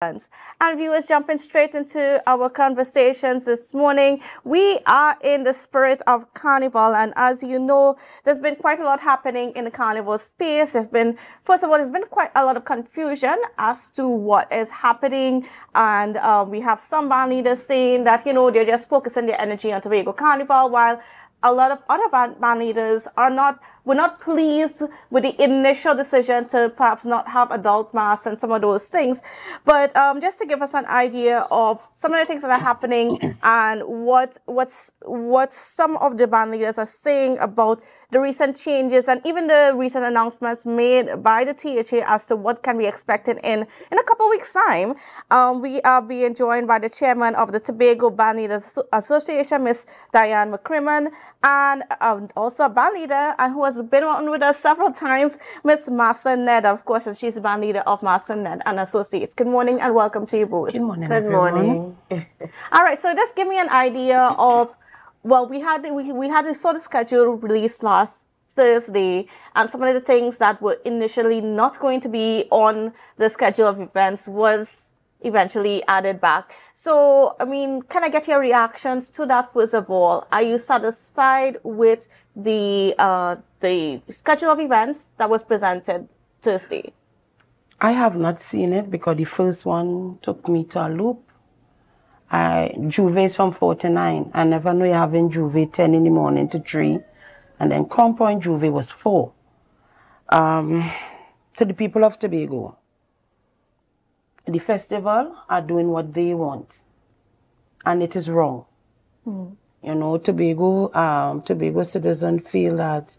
And viewers, jumping straight into our conversations this morning, we are in the spirit of Carnival, and as you know, there's been quite a lot happening in the Carnival space. First of all, there's been quite a lot of confusion as to what is happening, and we have some band leaders saying that, they're just focusing their energy on Tobago Carnival, while a lot of other band leaders were not pleased with the initial decision to perhaps not have adult masks and some of those things. But just to give us an idea of some of the things that are happening and what some of the band leaders are saying about the recent changes and even the recent announcements made by the THA as to what can be expected in a couple of weeks' time. We are being joined by the chairman of the Tobago Bandleaders Association, Miss Dianne McCrimmon, and also a band leader and who has been on with us several times, Miss Marcelin, of course, and she's the band leader of Marcelin and Associates. Good morning and welcome to you both. Good morning. Good morning. All right, so just give me an idea of, well, we had the sort of schedule released last Thursday, and some of the things that were initially not going to be on the schedule of events was eventually added back. So, can I get your reactions to that first of all? Are you satisfied with the schedule of events that was presented Thursday? I have not seen it because the first one took me to a loop. Juve is from 4 to 9. I never knew you having Juve 10 in the morning to 3. And then Crown Point Juve was 4. To the people of Tobago, the festival are doing what they want. And it is wrong. Tobago citizens feel that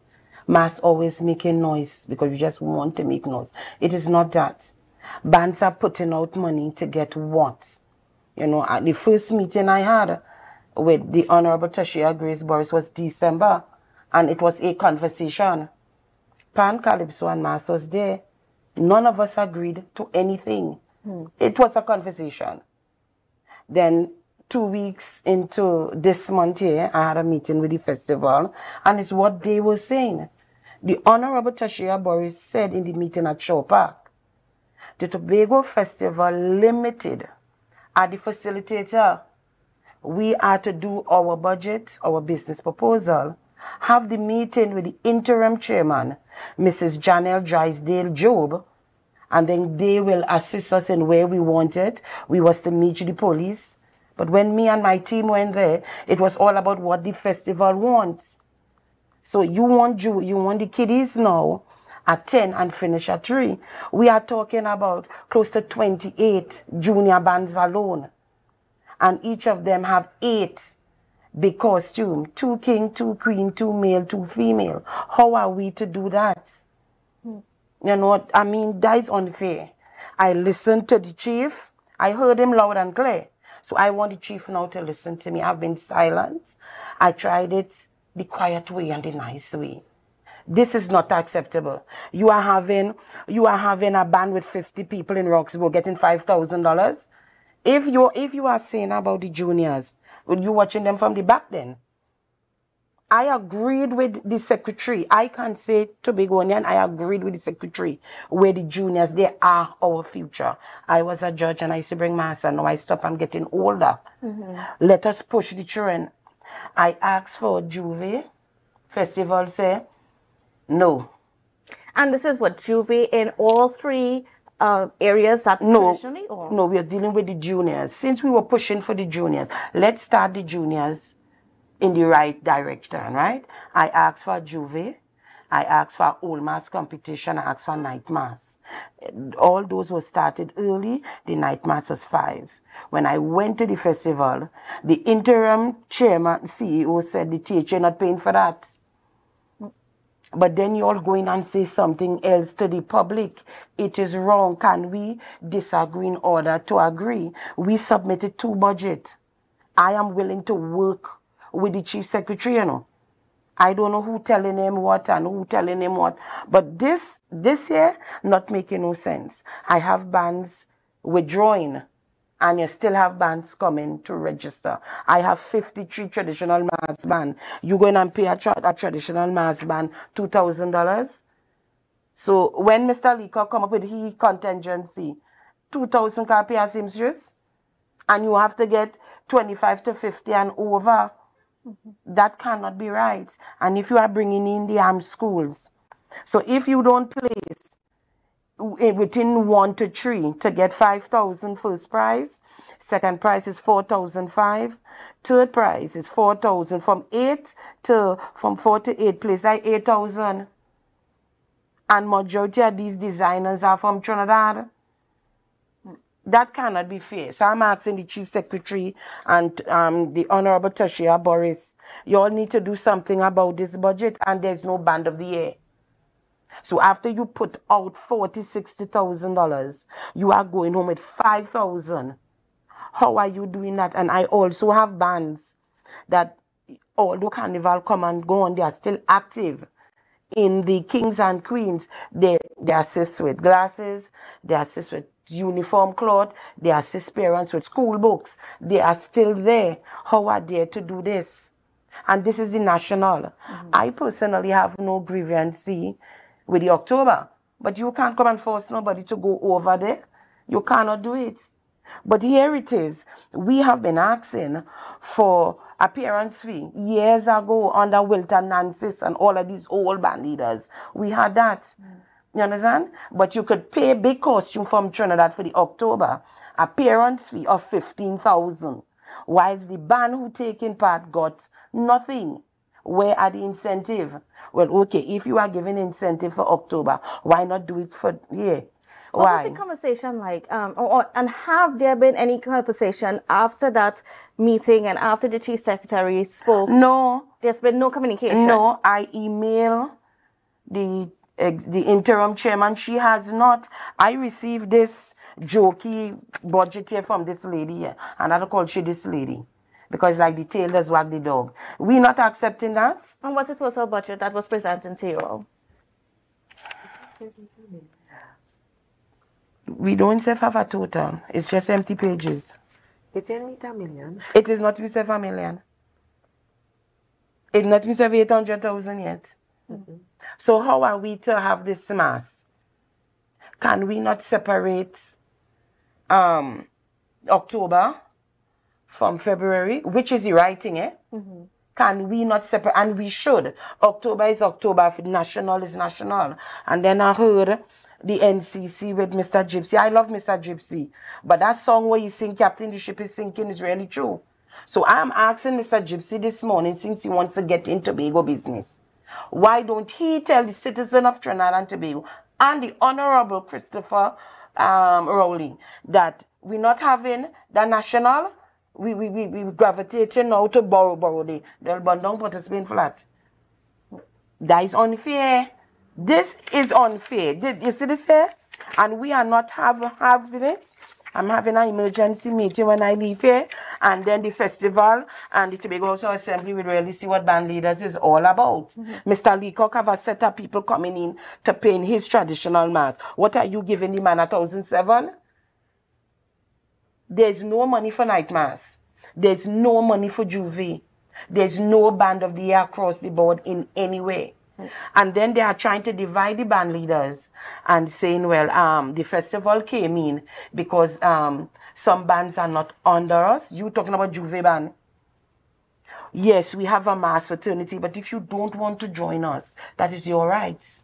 mass always making noise because you just want to make noise. It is not that. Bands are putting out money to get what? At the first meeting I had with the Honorable Tashiya Grace Boris was December, and it was a conversation. Pan, Calypso, and Mass was there. None of us agreed to anything. It was a conversation. Then 2 weeks into this month here, I had a meeting with the festival, and it's what they were saying. The Honorable Tashiya Boris said in the meeting at Shaw Park, the Tobago Festival Limited are the facilitator. We are to do our budget, our business proposal, have the meeting with the interim chairman, Mrs. Janelle Drysdale Job, and then they will assist us in where we want it. We was to meet the police. But when me and my team went there, it was all about what the festival wants. So you want the kiddies now at 10 and finish at 3. We are talking about close to 28 junior bands alone. And each of them have 8 big costume, 2 king, 2 queen, 2 male, 2 female. How are we to do that? That is unfair. I listened to the chief. I heard him loud and clear. So I want the chief now to listen to me. I've been silent. I tried it the quiet way and the nice way. This is not acceptable. You are having a band with 50 people in Roxborough getting $5,000. If you are saying about the juniors, were you watching them from the back then? I agreed with the secretary. I can say Tobagonian, I agreed with the secretary where the juniors, they are our future. I was a judge and I used to bring mass, and now I stop, I'm getting older. Let us push the children. I asked for Juve. Festival say, no. And this is what Juve in all 3 areas that traditionally? Or? No, we are dealing with the juniors. Since we were pushing for the juniors, let's start the juniors in the right direction, right? I asked for Juve. I asked for old mass competition. I asked for night mass. All those were started early. The night mass was 5. When I went to the festival, the interim chairman, CEO said the THA not paying for that. But then you all go in and say something else to the public. It is wrong. Can we disagree in order to agree? We submitted 2 budgets. I am willing to work with the chief secretary, I don't know who telling him what and who telling him what. But this year, not making no sense. I have bands withdrawing, and you still have bands coming to register. I have 53 traditional mass band. You going and pay a traditional mass band $2,000? So when Mr. Leaker come up with his contingency, 2,000 can pay a seamstress, and you have to get 25 to 50 and over. That cannot be right. And if you are bringing in the armed schools, so if you don't place within 1 to 3 to get 5,000 first prize, second prize is 4,500, third prize is 4,000, from 4 to 8 place like 8,000. And majority of these designers are from Trinidad. That cannot be fair. So I'm asking the Chief Secretary and the Honorable Tashia Boris, you all need to do something about this budget, and there's no band of the year. So after you put out $40,000-$60,000, you are going home with 5,000. How are you doing that? And I also have bands that, although Carnival come and go on, they are still active. In the Kings and Queens, they assist with glasses, they assist with uniform cloth, they assist parents with school books. They are still there. How are they to do this? And this is the national. I personally have no grievance with the October, but you can't come and force nobody to go over there. You cannot do it. But here it is. We have been asking for appearance fee years ago under Wilton Nancy's and all of these old band leaders. We had that. You understand? But you could pay big costume from Trinidad for the October appearance fee of 15,000, whilst the band who taking part got nothing. Where are the incentive? Well, okay, if you are giving incentive for October, why not do it for here? What was the conversation like? And have there been any conversation after that meeting and after the Chief Secretary spoke? No. There's been no communication? No, I email the interim chairman. She has not. I received this jokey budget here from this lady here, and I call she this lady. Because like the tail does wag the dog. We're not accepting that. And what's the total budget that was presented to you all? We don't have a total. It's just empty pages. It didn't meet $1 million. It is not $1 million. It's not $800,000 yet. So how are we to have this mass? Can we not separate October from February, which is the writing, eh? Can we not separate? And we should. October is October, national is national. And then I heard the NCC with Mr. Gypsy. I love Mr. Gypsy. But that song where he sing, Captain, the ship is sinking, is really true. So I am asking Mr. Gypsy this morning, since he wants to get into Tobago business, why don't he tell the citizen of Trinidad and Tobago and the Honorable Christopher Rowley that we're not having the national, we gravitating now to borrow. They'll burn down Port of Spain flat. That is unfair. This is unfair. You see this here? And we are not having it. I'm having an emergency meeting when I leave here. And then the festival and the Tobago House Assembly will really see what band leaders is all about. Mr. Leacock have a set of people coming in to paint his traditional mass. What are you giving the man 1,007? There's no money for night mass. There's no money for Juve. There's no band of the year across the board in any way. And then they are trying to divide the band leaders and saying, well, the festival came in because some bands are not under us. You talking about Juve band? Yes, we have a mass fraternity, but if you don't want to join us, that is your rights.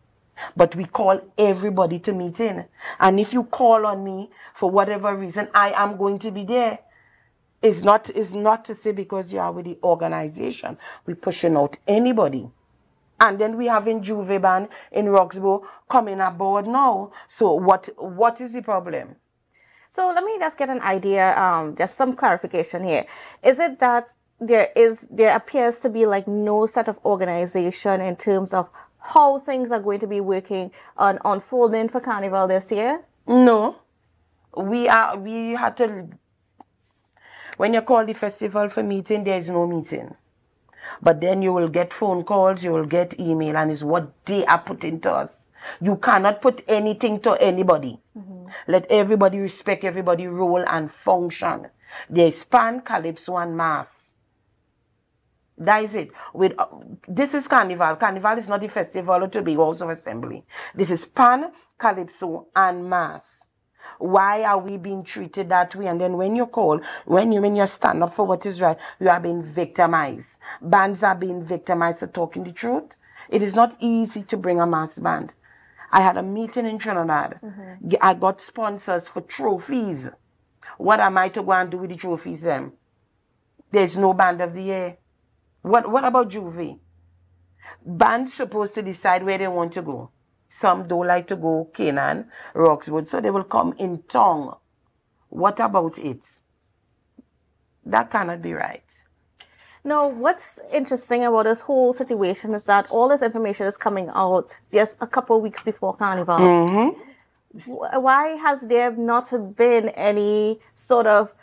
But we call everybody to meet in. And if you call on me for whatever reason, I am going to be there. It's not to say because you are with the organization, we're pushing out anybody. And then we having Juve band in Roxborough coming aboard now. So what is the problem? So let me just get an idea, just some clarification here. Is it that there appears to be like no set of organization in terms of how things are going to be working on unfolding for Carnival this year? No. We had to, when you call the festival for meeting, there is no meeting. But then you will get phone calls, you will get email, and it's what they are putting to us. You cannot put anything to anybody. Let everybody respect everybody role and function. There's Pan, Calypso, and Mass. That is it. This is Carnival. Carnival is not the festival of Tobago House of Assembly. This is Pan, Calypso, and Mass. Why are we being treated that way? And then when you call, when you stand up for what is right, you are being victimized. Bands are being victimized for talking the truth. It is not easy to bring a mass band. I had a meeting in Trinidad. I got sponsors for trophies. What am I to go and do with the trophies then? There's no band of the year. What about Juvie? Bands supposed to decide where they want to go. Some don't like to go Canaan, Roxwood, so they will come in tongue. What about it? That cannot be right. No, what's interesting about this whole situation is that all this information is coming out just a couple of weeks before Carnival. Why has there not been any sort of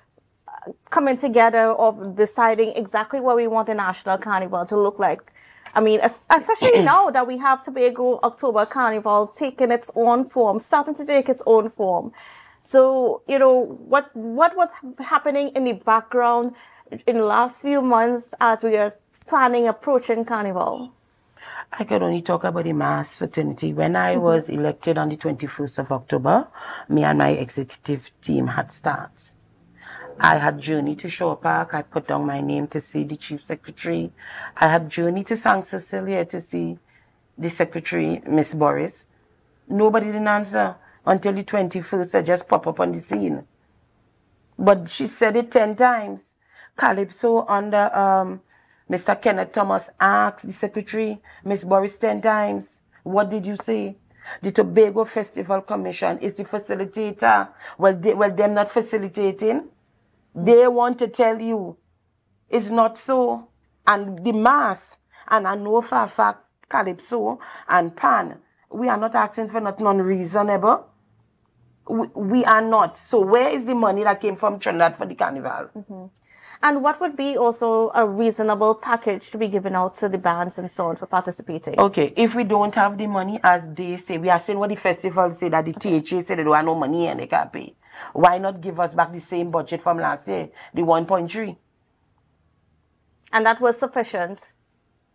coming together of deciding exactly what we want the National Carnival to look like? I mean, especially now that we have Tobago October Carnival taking its own form, starting to take its own form. So, you know, what was happening in the background in the last few months as we are planning approaching Carnival? I can only talk about the mass fraternity. When I was elected on the 21st of October, me and my executive team had started. I had journeyed to Shore Park. I put down my name to see the chief secretary. I had journeyed to St. Cecilia to see the secretary, Miss Boris. Nobody didn't answer until the 21st. I just pop up on the scene. But she said it 10 times. Calypso under Mr. Kenneth Thomas asked the secretary, Miss Boris, 10 times. What did you say? The Tobago Festival Commission is the facilitator. Well, them not facilitating. They want to tell you it's not so. And the mass, and I know for a fact, Calypso and Pan, we are not asking for nothing unreasonable. We are not. So where is the money that came from Trinidad for the Carnival? And what would be also a reasonable package to be given out to the bands and so on for participating? Okay, if we don't have the money, as they say, we are saying what the festival say, that the THA say they don't have no money and they can't pay. Why not give us back the same budget from last year, the 1.3? And that was sufficient?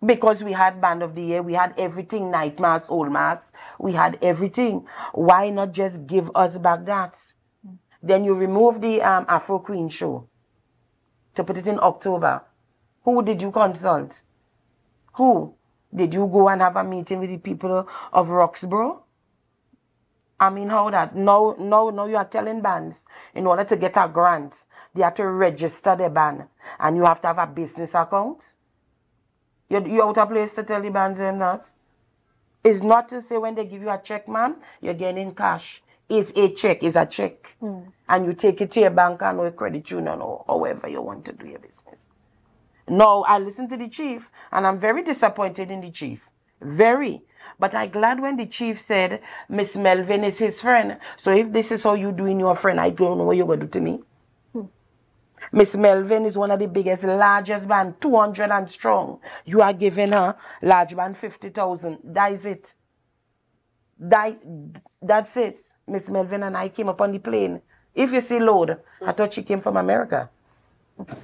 Because we had Band of the Year, we had everything, night mass, old mass, we had everything. Why not just give us back that? Then you remove the Afro Queen show to put it in October. Who did you consult? Who? Did you go and have a meeting with the people of Roxborough? I mean, how that? No, you are telling bands, in order to get a grant, they have to register their band. And you have to have a business account. You're out of place to tell the bands them that. It's not to say when they give you a check, ma'am, you're getting cash. It's a check, it's a check. And you take it to your bank or a credit union or however you want to do your business. No, I listened to the chief and I'm very disappointed in the chief. Very. But I'm glad when the chief said Miss Melvin is his friend. So if this is how you doing your friend, I don't know what you're going to do to me. Miss Melvin is one of the biggest, largest band, 200 and strong. You are giving her large band 50,000. That is it. That's it. Miss Melvin and I came up on the plane. If you see load, I thought she came from America.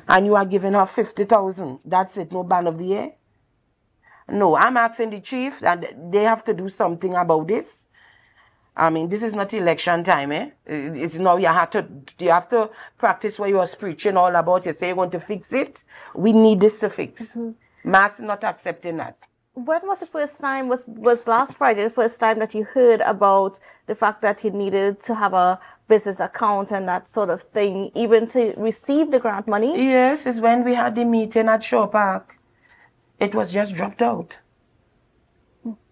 And you are giving her 50,000. That's it. No band of the year. No, I'm asking the chief, and they have to do something about this. I mean, this is not election time, eh? It's now you have to practice what you are preaching all about. You say you want to fix it. We need this to fix. Mass not accepting that. When was the first time, was last Friday the first time that you heard about the fact that you needed to have a business account and that sort of thing, even to receive the grant money? Yes, it's when we had the meeting at Shore Park. It was just dropped out.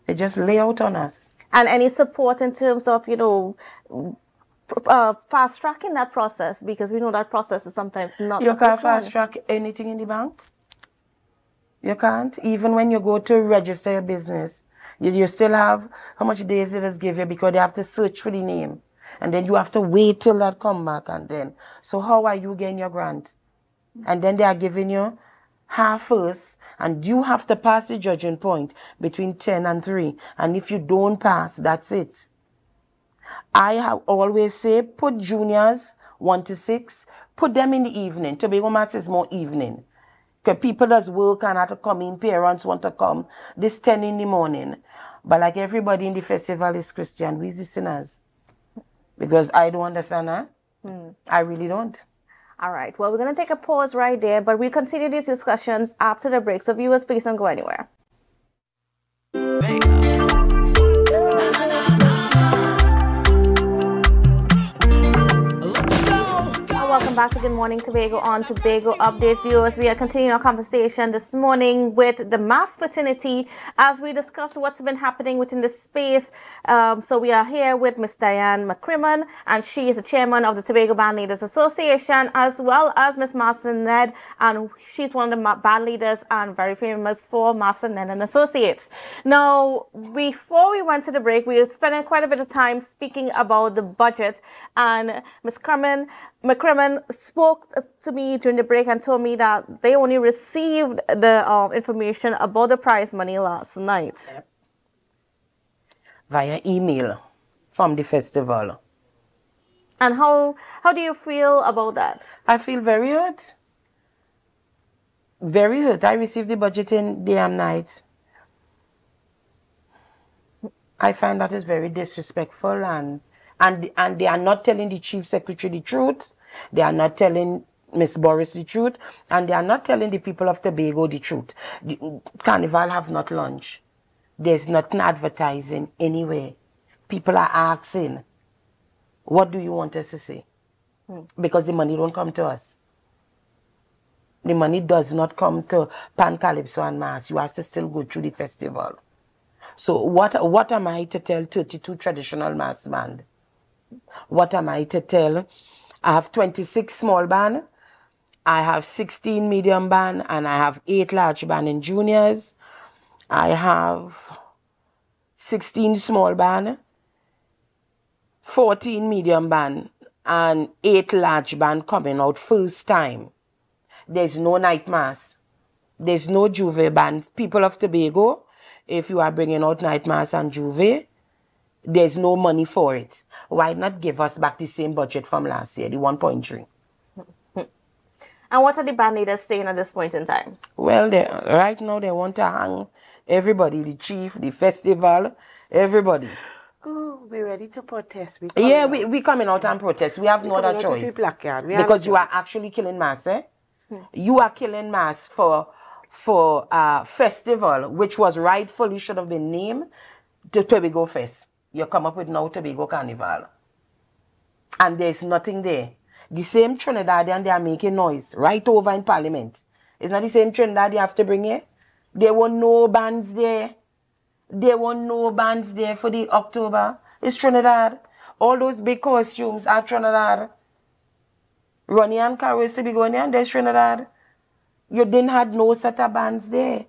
It just lay out on us. And any support in terms of, you know, fast-tracking that process? Because we know that process is sometimes not... You can't fast-track anything in the bank. You can't. Even when you go to register your business, you still have how much days they just give you because they have to search for the name. And then you have to wait till that come back and then. So how are you getting your grant? And then they are giving you half first, and you have to pass the judging point between 10 and 3. And if you don't pass, that's it. I have always say, put juniors 1 to 6, put them in the evening. Tobago Mass is more evening. Because people does work and have to come in, parents want to come. This 10 in the morning. But like everybody in the festival is Christian, we the sinners. Because I don't understand that. I really don't. All right. Well, we're going to take a pause right there, but we'll continue these discussions after the break. So viewers, please don't go anywhere. Welcome back to Good Morning Tobago on Tobago Updates. Viewers, we are continuing our conversation this morning with the mass fraternity as we discuss what's been happening within the space. So we are here with Miss Dianne McCrimmon, and she is the chairman of the Tobago Bandleaders Association, as well as Miss Marcelin, and she's one of the band leaders and very famous for Marcelin and Associates. Now, before we went to the break, we were spending quite a bit of time speaking about the budget, and Miss McCrimmon spoke to me during the break and told me that they only received the information about the prize money last night. Via email from the festival. And how do you feel about that? I feel very hurt. Very hurt. I received the budget in day and night. I find that is very disrespectful, and they are not telling the chief secretary the truth. They are not telling Miss Boris the truth, and they are not telling the people of Tobago the truth. The Carnival have not launched. There's nothing advertising anywhere. People are asking, what do you want us to say? Because the money don't come to us. The money does not come to Pan Calypso and Mass. You have to still go through the festival. So what am I to tell 32 traditional mass band? What am I to tell? I have 26 small band, I have 16 medium band, and I have 8 large band in juniors. I have 16 small band, 14 medium band, and 8 large band coming out first time. There's no night mass. There's no Juve band. People of Tobago, if you are bringing out night mass and Juve, there's no money for it. Why not give us back the same budget from last year, the 1.3? And what are the band leaders saying at this point in time? Well, right now they want to hang everybody, the chief, the festival, everybody. Oh, we're ready to protest. We coming out and protest. We have no other choice. Because you are actually killing mass, eh? You are killing mass for festival, which was rightfully should have been named the Tobago Fest. You come up with now Tobago Carnival. And there's nothing there. The same Trinidadian, they are making noise right over in Parliament. It's not the same Trinidad they have to bring here. There were no bands there. There were no bands there for the October. It's Trinidad. All those big costumes are Trinidad. Ronnie and Caro used to be going there, and there's Trinidad. You didn't have no set of bands there.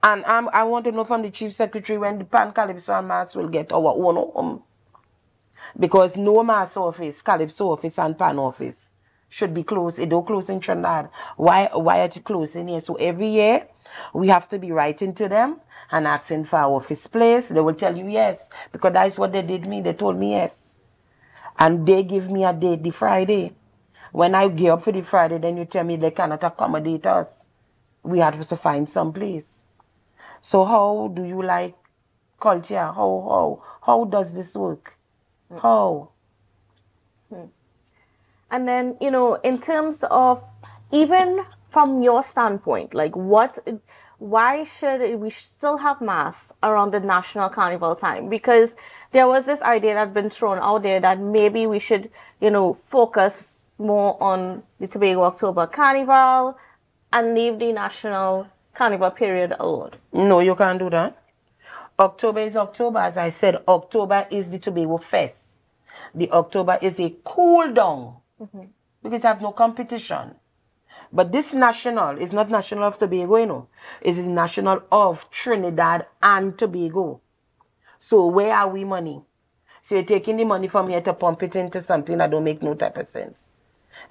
And I want to know from the chief secretary when the Pan Calypso and Mass will get our own home. Because no Mass office, Calypso office and Pan office should be closed. It don't close in Trinidad. Why are it closing here? So every year we have to be writing to them and asking for our office place. They will tell you yes. Because that's what they did me. They told me yes. And they give me a date, the Friday. When I gear up for the Friday, then you tell me they cannot accommodate us. We have to find some place. So how do you like culture? How does this work? How? And then, in terms of, even from your standpoint, like why should we still have mass around the National Carnival time? Because there was this idea that had been thrown out there that maybe we should, focus more on the Tobago October Carnival and leave the National Carnival period alone. No, you can't do that. October is October. As I said, October is the Tobago Fest. The October is a cool down because I have no competition. But this national is not national of Tobago, It's the national of Trinidad and Tobago. So where are we money? So you're taking the money from here to pump it into something that don't make no type of sense.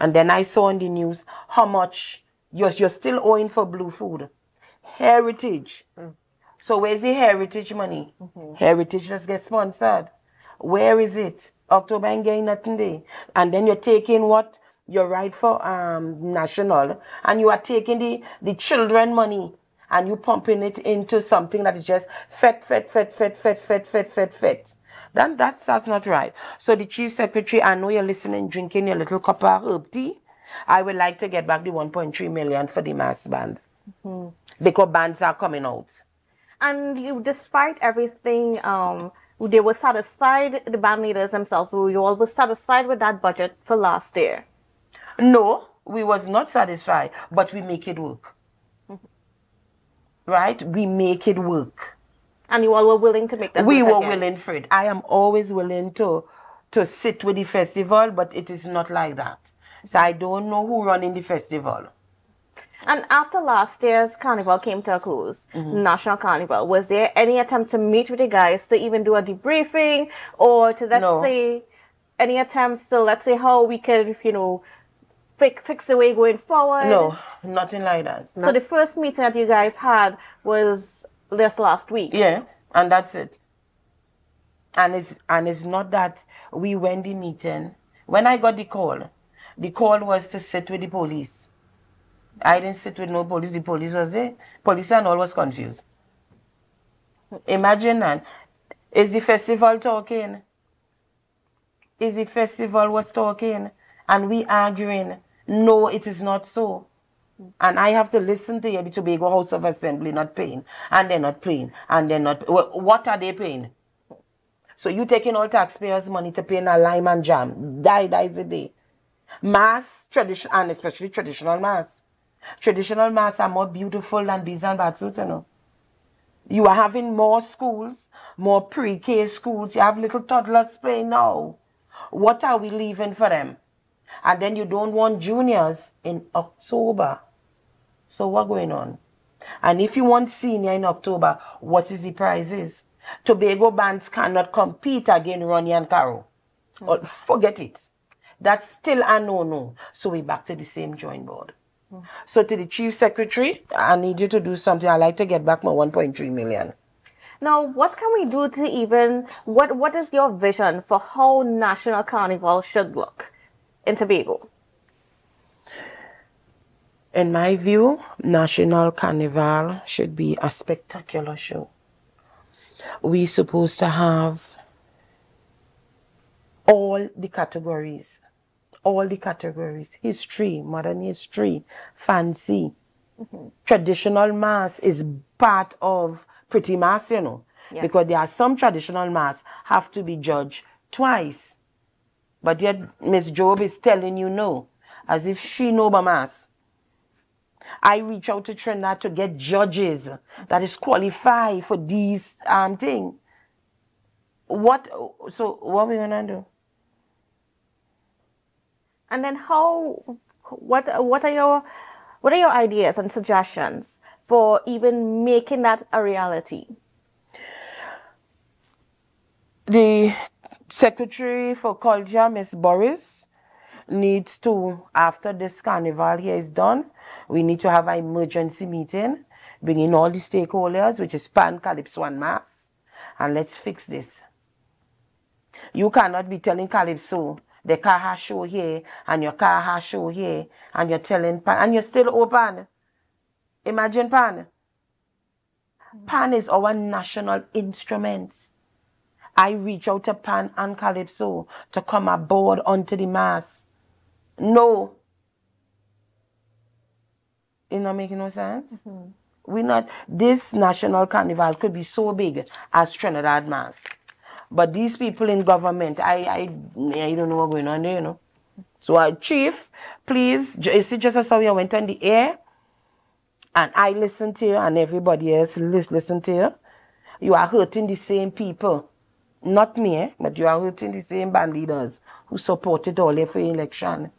And then I saw on the news how much you're still owing for Blue Food. Heritage. So where's the heritage money? Heritage just gets sponsored. Where is it? October ain't getting nothing there. And then you're taking what you're right for national, and you are taking the children money and you pumping it into something that is just fet. That's not right. So the chief secretary, I know you're listening, drinking your little cup of herb tea. I would like to get back the 1.3 million for the mass band. Because bands are coming out. And you, despite everything, they were satisfied, the band leaders themselves, were you all were satisfied with that budget for last year? No, we was not satisfied, but we make it work. Right? We make it work. And you all were willing to make that We work were again? willing for it. I am always willing to sit with the festival, but it is not like that. So I don't know who running the festival. And after last year's carnival came to a close, National Carnival, was there any attempt to meet with the guys to even do a debriefing, or to, let's No. say, any attempts to, let's say, how we could, you know, fix the way going forward? No, nothing like that. So the first meeting that you guys had was this last week? Yeah, and that's it. And it's not that we went the meeting. When I got the call was to sit with the police. I didn't sit with no police. The police was there. Police and all was confused. Imagine that. Is the festival talking? Is the festival was talking? And we arguing? No, it is not so. And I have to listen to the Tobago House of Assembly not paying. And they're not paying. And they're not. What are they paying? So you taking all taxpayers' money to pay a lime and jam. Dies a day. Mass, tradition, and especially traditional mass. Traditional mass are more beautiful than beads and batsuit, you know. You are having more schools, more pre-K schools. You have little toddlers playing now. What are we leaving for them? And then you don't want juniors in October. So what's going on? And if you want senior in October, what is the prizes? Tobago bands cannot compete against Ronnie and Caro. Forget it. That's still a no-no. So we're back to the same drawing board. So to the chief secretary, I need you to do something. I'd like to get back my 1.3 million. Now, what can we do to even, what is your vision for how National Carnival should look in Tobago? In my view, National Carnival should be a spectacular show. We're supposed to have all the categories. History, modern history, fancy. Traditional mass is part of pretty mass, you know. Yes. Because there are some traditional mass have to be judged twice. But yet Miss Job is telling you no, as if she know the mass. I reach out to Trinidad to get judges that is qualified for these things. What are we gonna do? And then what are your ideas and suggestions for even making that a reality? The Secretary for Culture, Miss Boris, needs to, after this carnival here is done, we need to have an emergency meeting, bring in all the stakeholders, which is PAN, Calypso and Mass, and let's fix this. You cannot be telling Calypso, the car has show here, and your car has show here, and you're telling PAN, and you're still open. Imagine PAN. PAN is our national instrument. I reach out to PAN and Calypso to come aboard onto the mass. No. It's not making no sense. We're not, this National Carnival could be so big as Trinidad Mass. But these people in government, I don't know what's going on there, you know. So, Chief, please, you see just as how you went on the air, and I listened to you, and everybody else listened to you. You are hurting the same people. Not me, but you are hurting the same band leaders who supported all for election.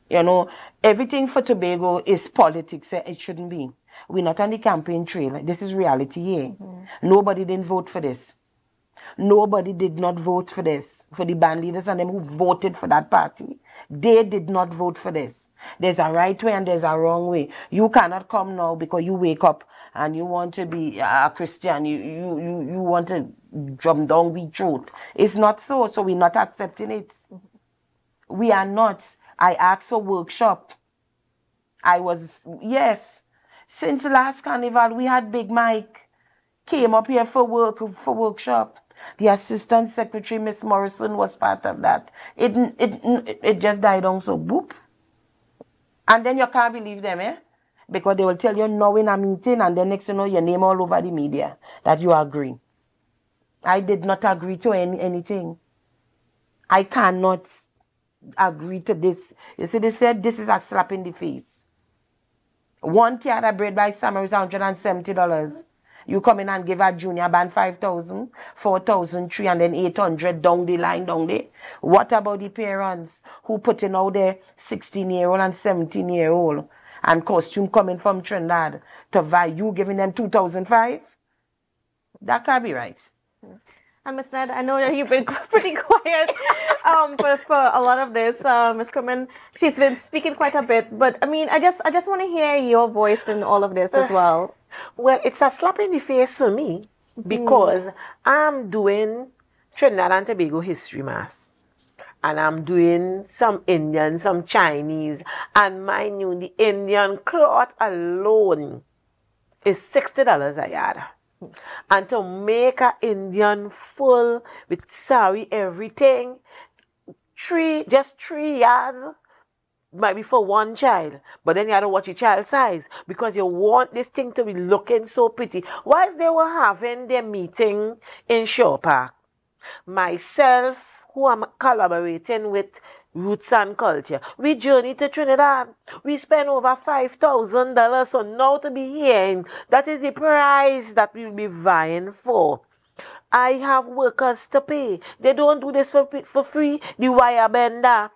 You know, everything for Tobago is politics. It shouldn't be. We're not on the campaign trail. This is reality here. Nobody didn't vote for this. Nobody did not vote for this. For the band leaders and them who voted for that party, they did not vote for this. There's a right way and there's a wrong way. You cannot come now because you wake up and you want to be a Christian. You want to jump down with truth. It's not so. So we're not accepting it. We are not. I asked for workshop. Yes. Since last carnival, we had Big Mike came up here for workshop. The assistant secretary, Miss Morrison, was part of that. It just died on, so boop. And then you can't believe them, eh? Because they will tell you no in a meeting, and then next you know your name all over the media that you agree. I did not agree to anything. I cannot agree to this. You see, they said this is a slap in the face. 1 can of bread by summer is $170. You come in and give a junior band 5,000, 4,000, 3, and then 800 down the line down there. What about the parents who putting out their 16-year-old and 17-year-old and costume coming from Trinidad to buy you giving them 2,005? That can't be right. And Ms. Ned, I know that you've been pretty quiet for a lot of this. Ms. McCrimmon, she's been speaking quite a bit, but I mean, I just want to hear your voice in all of this as well. Well, it's a slap in the face for me because I'm doing Trinidad and Tobago History Mass. And I'm doing some Indian, some Chinese. And mind you, the Indian cloth alone is $60 a yard. And to make an Indian full with sari, everything, just 3 yards might be for 1 child. But then you have to watch your child size because you want this thing to be looking so pretty. Whilst they were having their meeting in Shore Park, myself, who I'm collaborating with Roots and Culture, we journeyed to Trinidad. We spent over $5,000. So now to be here, that is the price that we'll be vying for. I have workers to pay. They don't do this for free. The wire bender,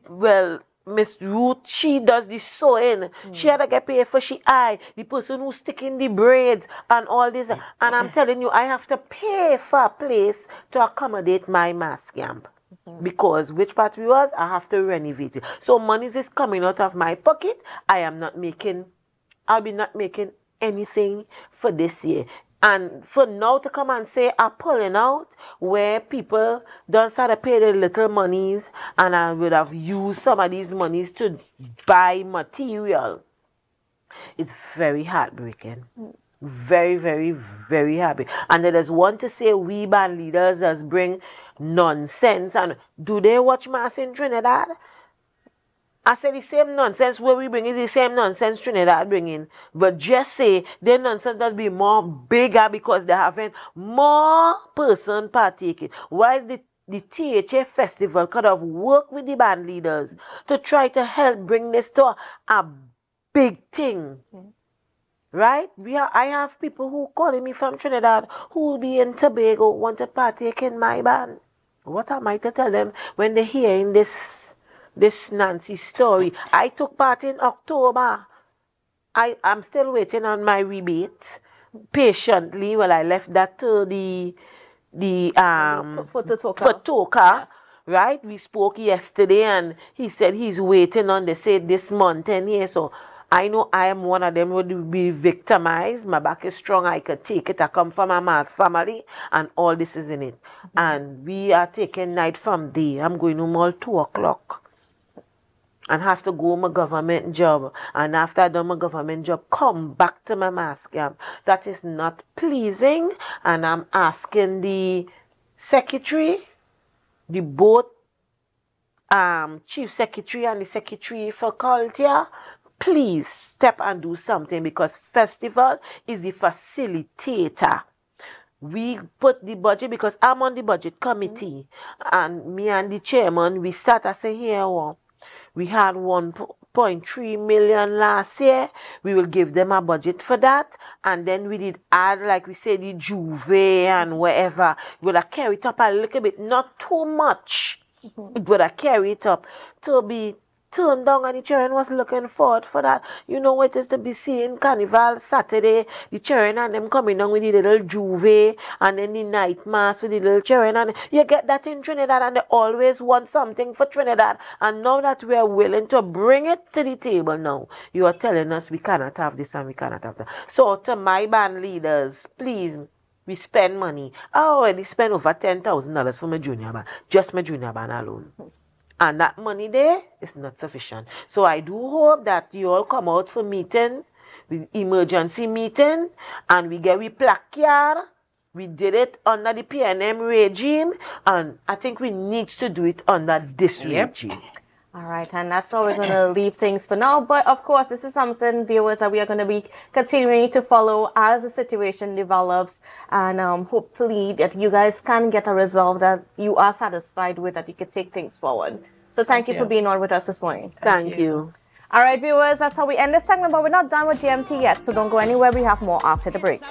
well, Miss Ruth, she does the sewing. She had to get paid for she eye. The person who's sticking the braids and all this. And I'm telling you, I have to pay for a place to accommodate my mass camp. Because which part we was, I have to renovate it. So money is coming out of my pocket. I'll be not making anything for this year. And for now to come and say I'm pulling out where people don't start to pay the little monies and I would have used some of these monies to buy material, it's very heartbreaking. Very, very, very happy. And then there's one to say we band leaders just bring nonsense. And do they watch Mass in Trinidad? I said the same nonsense where we bring is the same nonsense Trinidad bringing. But just say their nonsense does be more bigger because they're having more person partaking. Why is the THA festival could have worked with the band leaders to try to help bring this to a big thing? Right? I have people who calling me from Trinidad who will be in Tobago want to partake in my band. What am I to tell them when they're hearing this Nancy story? I took part in October. I'm still waiting on my rebate patiently. Well, I left that to for Toka. Yes. Right? We spoke yesterday and he said he's waiting on, they said this month and here. So I know I am one of them who would be victimized. My back is strong. I could take it. I come from a mass family and all this is in it. And we are taking night from day. I'm going home all 2 o'clock. And have to go my government job. And after I done my government job, come back to my mass camp. That is not pleasing. And I'm asking the secretary, the both chief secretary and the secretary for culture, please step and do something because festival is the facilitator. We put the budget because I'm on the budget committee. And me and the chairman, we sat and say, here, we had 1.3 million last year. We will give them a budget for that. And then we did add, like we said, the Juve and wherever. We would have carried it up a little bit, not too much. It would have carried it up to be turned down, and the children was looking forward for that. You know what is to be seen Carnival Saturday, the children and them coming down with the little Juve and then the night mass with the little children, and you get that in Trinidad and they always want something for Trinidad. And now that we are willing to bring it to the table now, you are telling us we cannot have this and we cannot have that. So to my band leaders, please, we spend money. I already spent over $10,000 for my junior band, just my junior band alone. And that money there is not sufficient. So I do hope that you all come out for meeting, emergency meeting, and we get we placard We did it under the PNM regime, and I think we need to do it under this regime. All right, and that's how we're going to leave things for now. But of course, this is something, viewers, that we are going to be continuing to follow as the situation develops, and hopefully that you guys can get a resolve that you are satisfied with, that you can take things forward. So thank you for being on with us this morning. Thank you. All right, viewers, that's how we end this segment, but we're not done with GMT yet, so don't go anywhere. We have more after the break.